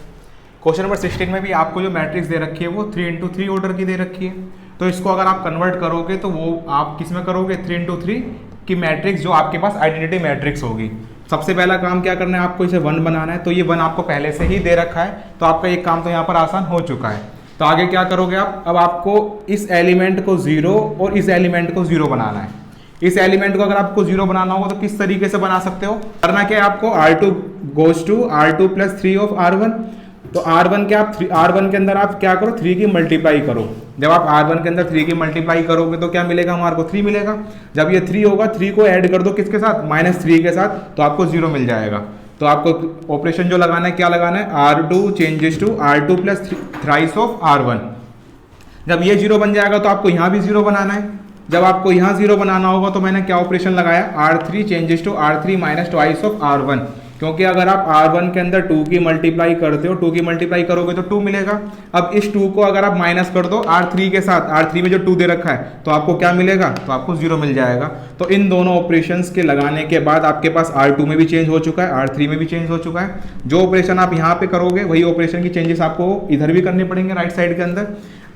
क्वेश्चन नंबर 16 में भी आपको जो मैट्रिक्स दे रखी है वो 3×3 ऑर्डर की दे रखी है। तो इसको अगर आप कन्वर्ट करोगे तो वो आप किस में करोगे, 3×3 की मैट्रिक्स जो आपके पास आइडेंटिटी मैट्रिक्स होगी। सबसे पहला काम क्या करना है, आपको इसे 1 बनाना है। तो ये 1 आपको पहले से ही दे रखा है, तो आपका एक काम तो यहाँ पर आसान हो चुका है। तो आगे क्या करोगे आप, अब आपको इस एलिमेंट को 0 और इस एलिमेंट को 0 बनाना है। इस एलिमेंट को अगर आपको 0 बनाना होगा तो किस तरीके से बना सकते हो, करना क्या है आपको, R2 goes to R2 + 3 of R1। तो R1 के आप R1 के अंदर आप क्या करो, 3 की मल्टीप्लाई करो। जब आप R1 के अंदर 3 की मल्टीप्लाई करोगे तो क्या मिलेगा हमारे को, 3 मिलेगा। जब ये 3 होगा, 3 को ऐड कर दो किसके साथ, -3 के साथ, तो आपको 0 मिल जाएगा। तो आपको ऑपरेशन जो लगाना है, क्या लगाना है, R2 changes to R2 plus thrice of R1। जब ये 0 बन जाएगा तो आपको यहाँ भी 0 बनाना है। जब आपको यहाँ 0 बनाना होगा तो मैंने क्या ऑपरेशन लगाया, R3 changes to R3 minus twice of R1, क्योंकि अगर आप R1 के अंदर 2 की मल्टीप्लाई करते हो, 2 की मल्टीप्लाई करोगे तो 2 मिलेगा। अब इस 2 को अगर आप माइनस कर दो R3 के साथ, R3 में जो 2 दे रखा है, तो आपको क्या मिलेगा, तो आपको 0 मिल जाएगा। तो इन दोनों ऑपरेशंस के लगाने के बाद आपके पास R2 में भी चेंज हो चुका है, R3 में भी चेंज हो चुका है। जो ऑपरेशन आप यहाँ पे करोगे वही ऑपरेशन की चेंजेस आपको इधर भी करने पड़ेंगे राइट साइड के अंदर।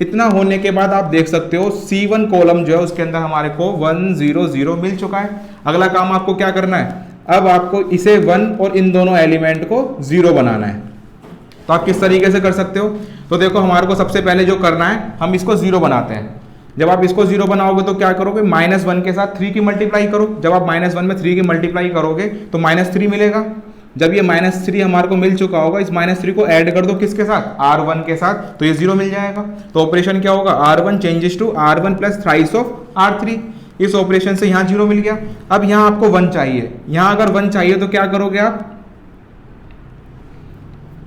इतना होने के बाद आप देख सकते हो C1 कॉलम जो है उसके अंदर हमारे को 1 0 0 मिल चुका है। अगला काम आपको क्या करना है, अब आपको इसे 1 और इन दोनों एलिमेंट को 0 बनाना है। तो आप किस तरीके से कर सकते हो, तो देखो हमारे को सबसे पहले जो करना है, हम इसको 0 बनाते हैं। जब आप इसको 0 बनाओगे तो क्या करोगे, -1 के साथ 3 की मल्टीप्लाई करो। जब आप -1 में 3 की मल्टीप्लाई करोगे तो -3 मिलेगा। जब ये -3 हमारे को मिल चुका होगा, इस -3 को ऐड कर दो किसके साथ, R1 के साथ, तो ये 0 मिल जाएगा। तो ऑपरेशन क्या होगा, R1 changes to R1 plus thrice of R3। इस ऑपरेशन से यहाँ 0 मिल गया। अब यहाँ आपको 1 चाहिए, यहाँ अगर 1 चाहिए तो क्या करोगे आप,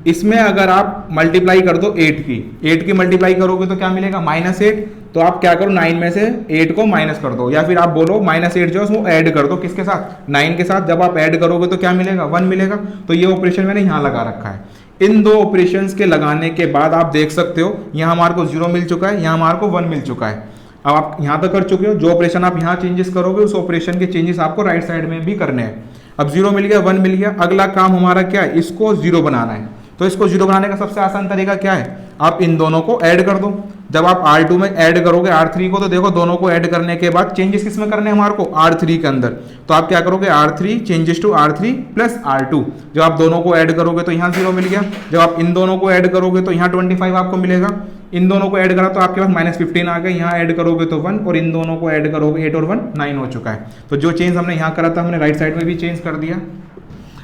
इसमें अगर आप मल्टीप्लाई कर दो 8 की मल्टीप्लाई करोगे तो क्या मिलेगा, -8। तो आप क्या करो, 9 में से 8 को माइनस कर दो, या फिर आप बोलो -8 जो है उसको ऐड कर दो किसके साथ, 9 के साथ। जब आप ऐड करोगे तो क्या मिलेगा, 1 मिलेगा। तो ये ऑपरेशन मैंने यहाँ लगा रखा है। इन दो ऑपरेशंस के लगाने के बाद आप देख सकते हो यहाँ हमारे को 0 मिल चुका है, यहाँ हमारे को 1 मिल चुका है। अब आप यहाँ तक कर चुके हो, जो ऑपरेशन आप यहाँ चेंजेस करोगे उस ऑपरेशन के चेंजेस आपको राइट साइड में भी करने हैं। अब 0 मिल गया, 1 मिल गया। अगला काम हमारा क्या है, इसको 0 बनाना है। तो इसको 0 बनाने का सबसे आसान तरीका क्या है, आप इन दोनों को ऐड कर दो। जब आप R2 में ऐड करोगे R3 को, तो देखो दोनों को ऐड करने के बाद चेंजेस किस में करने हैं हमारे को, R3 के अंदर। तो आप क्या करोगे, R3 changes to R3 plus R2। जब आप दोनों को ऐड करोगे तो यहाँ 0 मिल गया। जब आप इन दोनों को ऐड करोगे तो यहाँ 25 आपको मिलेगा। इन दोनों को ऐड करा तो आपके पास -15 आ गए, यहाँ ऐड करोगे तो 1, और इन दोनों को ऐड करोगे 8 और 1 9 हो चुका है। तो जो चेंज हमने यहाँ करा था हमने राइट साइड में भी चेंज कर दिया।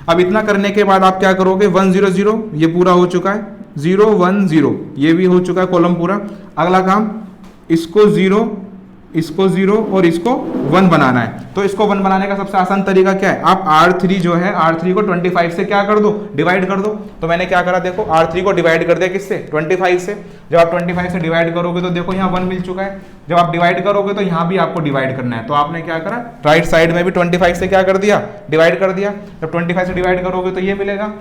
अब इतना करने के बाद आप क्या करोगे, 1 0 0 ये पूरा हो चुका है, 0 1 0 ये भी हो चुका है कॉलम पूरा। अगला काम, इसको 0 और इसको 1 बनाना है। तो इसको 1 बनाने का सबसे आसान तरीका क्या है, आप R3 जो है, R3 को 25 से क्या कर दो, डिवाइड कर दो। तो मैंने क्या करा, देखो R3 को डिवाइड कर दिया किससे, 25 से। जब आप 25 से डिवाइड करोगे तो देखो यहाँ 1 मिल चुका है। जब आप डिवाइड करोगे तो यहाँ भी आपको डिवाइड करना है। तो आपने क्या करा, राइट साइड में भी 25 से क्या कर दिया, डिवाइड कर दिया। जब 25 से डिवाइड करोगे तो ये मिलेगा।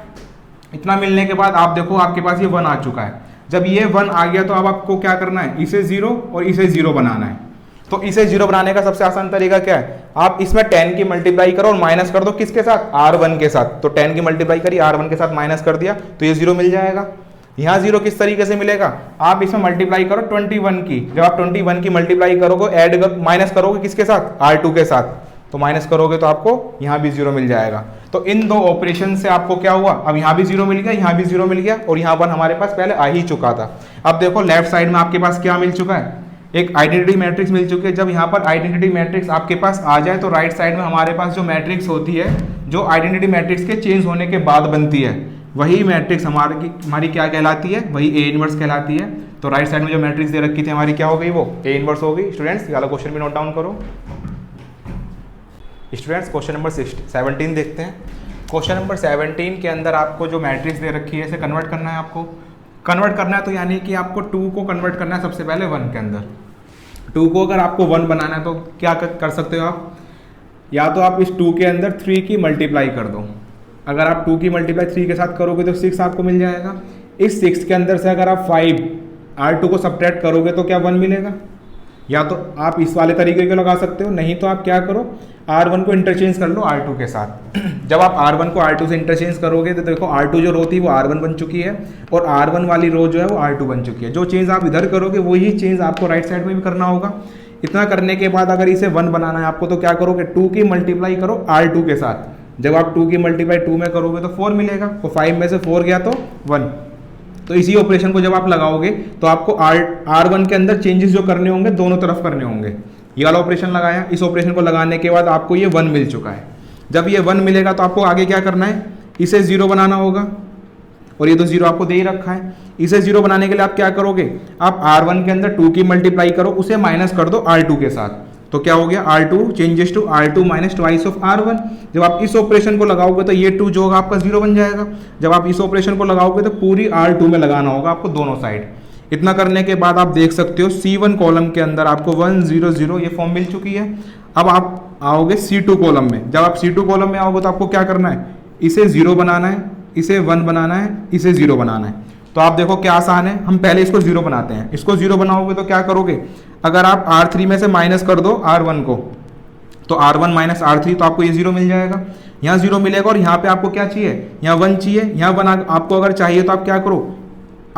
इतना मिलने के बाद आप देखो आपके पास ये 1 आ चुका है। जब ये 1 आ गया तो अब आपको क्या करना है, इसे 0 और इसे 0 बनाना है। तो इसे 0 बनाने का सबसे आसान तरीका क्या है, आप इसमें 10 की मल्टीप्लाई करो और माइनस कर दो किसके साथ, R1 के साथ। तो 10 की मल्टीप्लाई करी, R1 के साथ माइनस कर दिया, तो ये 0 मिल जाएगा। यहाँ 0 किस तरीके से मिलेगा, आप इसमें मल्टीप्लाई करो 21 की। जब आप 21 की मल्टीप्लाई करोगे, ऐड माइनस करोगे किसके साथ, R2 के साथ, तो माइनस करोगे तो आपको यहाँ भी 0 मिल जाएगा। तो इन दो ऑपरेशन से आपको क्या हुआ, अब यहाँ भी 0 मिल गया, यहाँ भी 0 मिल गया, और यहाँ 1 हमारे पास पहले आ ही चुका था। अब देखो लेफ्ट साइड में आपके पास क्या मिल चुका है, एक आइडेंटिटी मैट्रिक्स मिल चुकी है। जब यहाँ पर आइडेंटिटी मैट्रिक्स आपके पास आ जाए तो राइट साइड में हमारे पास जो मैट्रिक्स होती है, जो आइडेंटिटी मैट्रिक्स के चेंज होने के बाद बनती है, वही मैट्रिक्स हमारी क्या कहलाती है, वही A इनवर्स कहलाती है। तो राइट साइड में जो मैट्रिक्स दे रखी थी हमारी क्या हो गई, वो A इनवर्स हो गई। स्टूडेंट्स ये वाला क्वेश्चन भी नोट डाउन करो। स्टूडेंट्स क्वेश्चन नंबर 17 देखते हैं। क्वेश्चन नंबर 17 के अंदर आपको जो मैट्रिक्स दे रखी है इसे कन्वर्ट करना है। आपको कन्वर्ट करना है तो यानी कि आपको 2 को कन्वर्ट करना है सबसे पहले 1 के अंदर। 2 को अगर आपको 1 बनाना है तो क्या कर सकते हो आप, या तो आप इस 2 के अंदर 3 की मल्टीप्लाई कर दो। अगर आप 2 की मल्टीप्लाई 3 के साथ करोगे तो 6 आपको मिल जाएगा। इस 6 के अंदर से अगर आप 5 R2 को सब्ट्रैक्ट करोगे तो क्या 1 मिलेगा। या तो आप इस वाले तरीके को लगा सकते हो, नहीं तो आप क्या करो, R1 को इंटरचेंज कर लो R2 के साथ। जब आप R1 को R2 से इंटरचेंज करोगे तो देखो R2 जो रो थी वो R1 बन चुकी है, और R1 वाली रो जो है वो R2 बन चुकी है। जो चेंज आप इधर करोगे वही चेंज आपको राइट साइड में भी करना होगा। इतना करने के बाद अगर इसे 1 बनाना है आपको, तो क्या करोगे, 2 की मल्टीप्लाई करो R2 के साथ। जब आप 2 की मल्टीप्लाई 2 में करोगे तो 4 मिलेगा, तो 5 में से 4 गया तो 1। तो इसी ऑपरेशन को जब आप लगाओगे तो आपको R1 के अंदर चेंजेस जो करने होंगे दोनों तरफ करने होंगे। ये वाला ऑपरेशन लगाया, इस ऑपरेशन को लगाने के बाद आपको ये 1 मिल चुका है। जब ये 1 मिलेगा तो आपको आगे क्या करना है, इसे 0 बनाना होगा। और ये तो 0 आपको दे ही रखा है। इसे 0 बनाने के लिए आप क्या करोगे, आप R1 के अंदर 2 की मल्टीप्लाई करो, उसे माइनस कर दो R2 के साथ, तो क्या हो गया R2 changes to R2 minus twice of R1। जब आप इस ऑपरेशन को लगाओगे तो ये 2 जो होगा आपका 0 बन जाएगा। जब आप इस ऑपरेशन को लगाओगे तो पूरी R2 में लगाना होगा आपको दोनों साइड। इतना करने के बाद आप देख सकते हो C1 कॉलम के अंदर आपको 1 0 0 ये फॉर्म मिल चुकी है। अब आप आओगे C2 कॉलम में। जब आप C2 कॉलम में आओगे तो आपको क्या करना है, इसे 0 बनाना है, इसे 1 बनाना है, इसे 0 बनाना है। तो आप देखो क्या आसान है, हम पहले इसको 0 बनाते हैं। इसको 0 बनाओगे तो क्या करोगे, अगर आप R3 में से माइनस कर दो R1 को, तो R1 माइनस R3 तो आपको ये 0 मिल जाएगा। यहाँ 0 मिलेगा और यहाँ पे आपको क्या चाहिए, यहाँ 1 चाहिए। यहाँ 1 आपको अगर चाहिए तो आप क्या करो,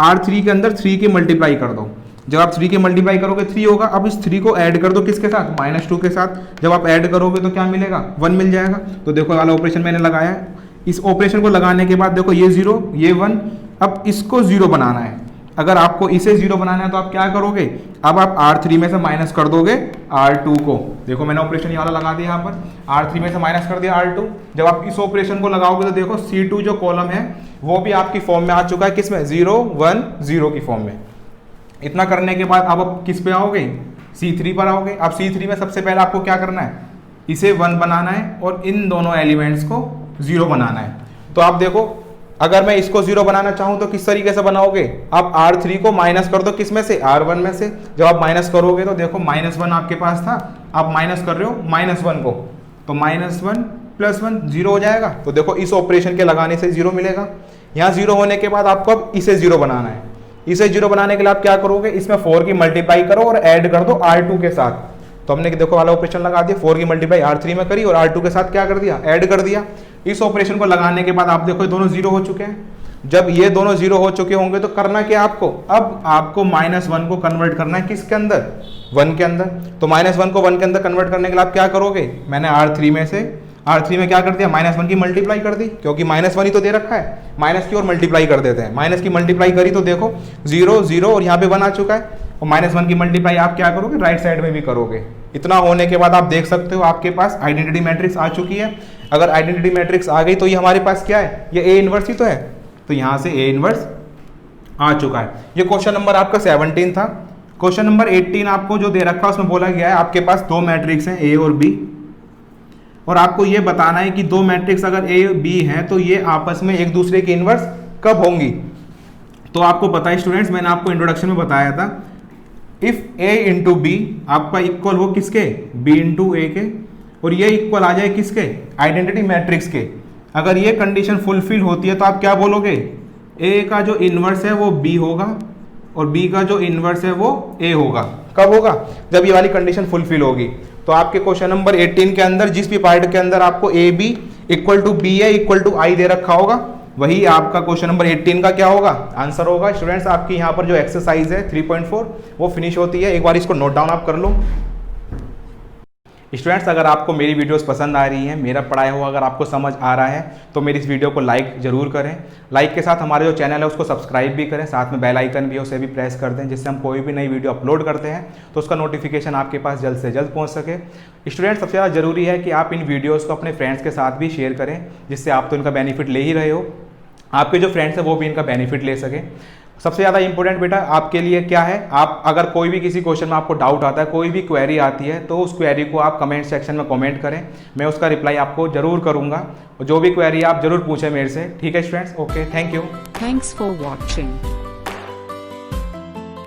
R3 के अंदर 3 की मल्टीप्लाई कर दो। जब आप 3 की मल्टीप्लाई करोगे 3 होगा। अब इस 3 को ऐड कर दो किसके साथ, -2 के साथ। जब आप ऐड करोगे तो क्या मिलेगा, 1 मिल जाएगा। तो देखो वाला ऑपरेशन मैंने लगाया है। इस ऑपरेशन को लगाने के बाद देखो ये 0 ये 1, अब इसको 0 बनाना है। अगर आपको इसे 0 बनाना है तो आप क्या करोगे, अब आप R3 में से माइनस कर दोगे R2 को। देखो मैंने ऑपरेशन ये वाला लगा दिया यहाँ पर, R3 में से माइनस कर दिया R2। जब आप इस ऑपरेशन को लगाओगे तो देखो C2 जो कॉलम है वो भी आपकी फॉर्म में आ चुका है, किसमें, 0 1 0 की फॉर्म में। इतना करने के बाद अब आप किस पे आओगे, C3 पर आओगे। अब C3 में सबसे पहले आपको क्या करना है, इसे 1 बनाना है और इन दोनों एलिमेंट्स को 0 बनाना है। तो आप देखो अगर मैं इसको 0 बनाना चाहूं तो किस तरीके से बनाओगे, आप R3 को माइनस कर दो किस में से, R1 में से। जब आप माइनस करोगे तो देखो -1 आपके पास था, आप माइनस कर रहे हो -1 को, तो -1 + 1 0 हो जाएगा। तो देखो इस ऑपरेशन के लगाने से 0 मिलेगा। यहाँ 0 होने के बाद आपको अब इसे 0 बनाना है। इसे 0 बनाने के लिए आप क्या करोगे, इसमें 4 की मल्टीप्लाई करो और ऐड कर दो R2 के साथ। तो हमने देखो वाला ऑपरेशन लगा दिया, 4 की मल्टीप्लाई R3 में करी और R2 के साथ क्या कर दिया, ऐड कर दिया। इस ऑपरेशन को लगाने के बाद आप देखो दोनों 0 हो चुके हैं। जब ये दोनों 0 हो चुके होंगे तो करना क्या आपको, अब आपको -1 को कन्वर्ट करना है किसके अंदर, 1 के अंदर। तो -1 को 1 के अंदर कन्वर्ट करने के लिए आप क्या करोगे, मैंने R3 में क्या कर दिया, -1 की मल्टीप्लाई कर दी, क्योंकि -1 ही तो दे रखा है, माइनस की और मल्टीप्लाई कर देते हैं। माइनस की मल्टीप्लाई करी तो देखो 0 0 और यहाँ पे 1 आ चुका है। और -1 की मल्टीप्लाई आप क्या करोगे, राइट साइड में भी करोगे। इतना होने के बाद आप देख सकते हो आपके पास आइडेंटिटी मैट्रिक्स आ चुकी है। अगर आइडेंटिटी मैट्रिक्स आ गई तो ये हमारे पास क्या है, ये A इनवर्स ही तो है। तो यहाँ से A इनवर्स आ चुका है। ये क्वेश्चन नंबर आपका 17 था। क्वेश्चन नंबर 18 आपको जो दे रखा है उसमें बोला गया है आपके पास 2 मैट्रिक्स हैं A और B, और आपको ये बताना है कि 2 मैट्रिक्स अगर A और B हैं तो ये आपस में एक दूसरे के इनवर्स कब होंगी। तो आपको पता है स्टूडेंट्स, मैंने आपको इंट्रोडक्शन में बताया था, इफ A इंटू बी आपका इक्वल हो किसके, B इंटू A के, और ये इक्वल आ जाए किसके, आइडेंटिटी मैट्रिक्स के। अगर ये कंडीशन फुलफिल होती है तो आप क्या बोलोगे, A का जो इनवर्स है वो B होगा और B का जो इनवर्स है वो A होगा। कब होगा, जब ये वाली कंडीशन फुलफिल होगी। तो आपके क्वेश्चन नंबर 18 के अंदर जिस भी पार्ट के अंदर आपको AB इक्वल टू B है इक्वल टू I दे रखा होगा, वही आपका क्वेश्चन नंबर 18 का क्या होगा, आंसर होगा। स्टूडेंट्स आपकी यहाँ पर जो एक्सरसाइज है 3.4 वो फिनिश होती है। एक बार इसको नोट डाउन आप कर लो। स्टूडेंट्स अगर आपको मेरी वीडियोस पसंद आ रही हैं, मेरा पढ़ाया हुआ अगर आपको समझ आ रहा है तो मेरी इस वीडियो को लाइक जरूर करें। लाइक के साथ हमारे जो चैनल है उसको सब्सक्राइब भी करें, साथ में बेल आइकन भी है उसे भी प्रेस कर दें, जिससे हम कोई भी नई वीडियो अपलोड करते हैं तो उसका नोटिफिकेशन आपके पास जल्द से जल्द पहुँच सके। स्टूडेंट्स सबसे ज़्यादा ज़रूरी है कि आप इन वीडियोज़ को अपने फ्रेंड्स के साथ भी शेयर करें, जिससे आप तो इनका बेनिफिट ले ही रहे हो, आपके जो फ्रेंड्स हैं वो भी इनका बेनिफिट ले सकें। सबसे ज़्यादा इंपॉर्टेंट बेटा आपके लिए क्या है, आप अगर कोई भी किसी क्वेश्चन में आपको डाउट आता है, कोई भी क्वेरी आती है, तो उस क्वेरी को आप कमेंट सेक्शन में कमेंट करें, मैं उसका रिप्लाई आपको जरूर करूंगा। और जो भी क्वेरी आप जरूर पूछें मेरे से, ठीक है students, okay, thank you. Thanks for watching.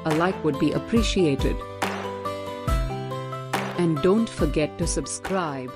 A like would be appreciated. And don't forget to subscribe.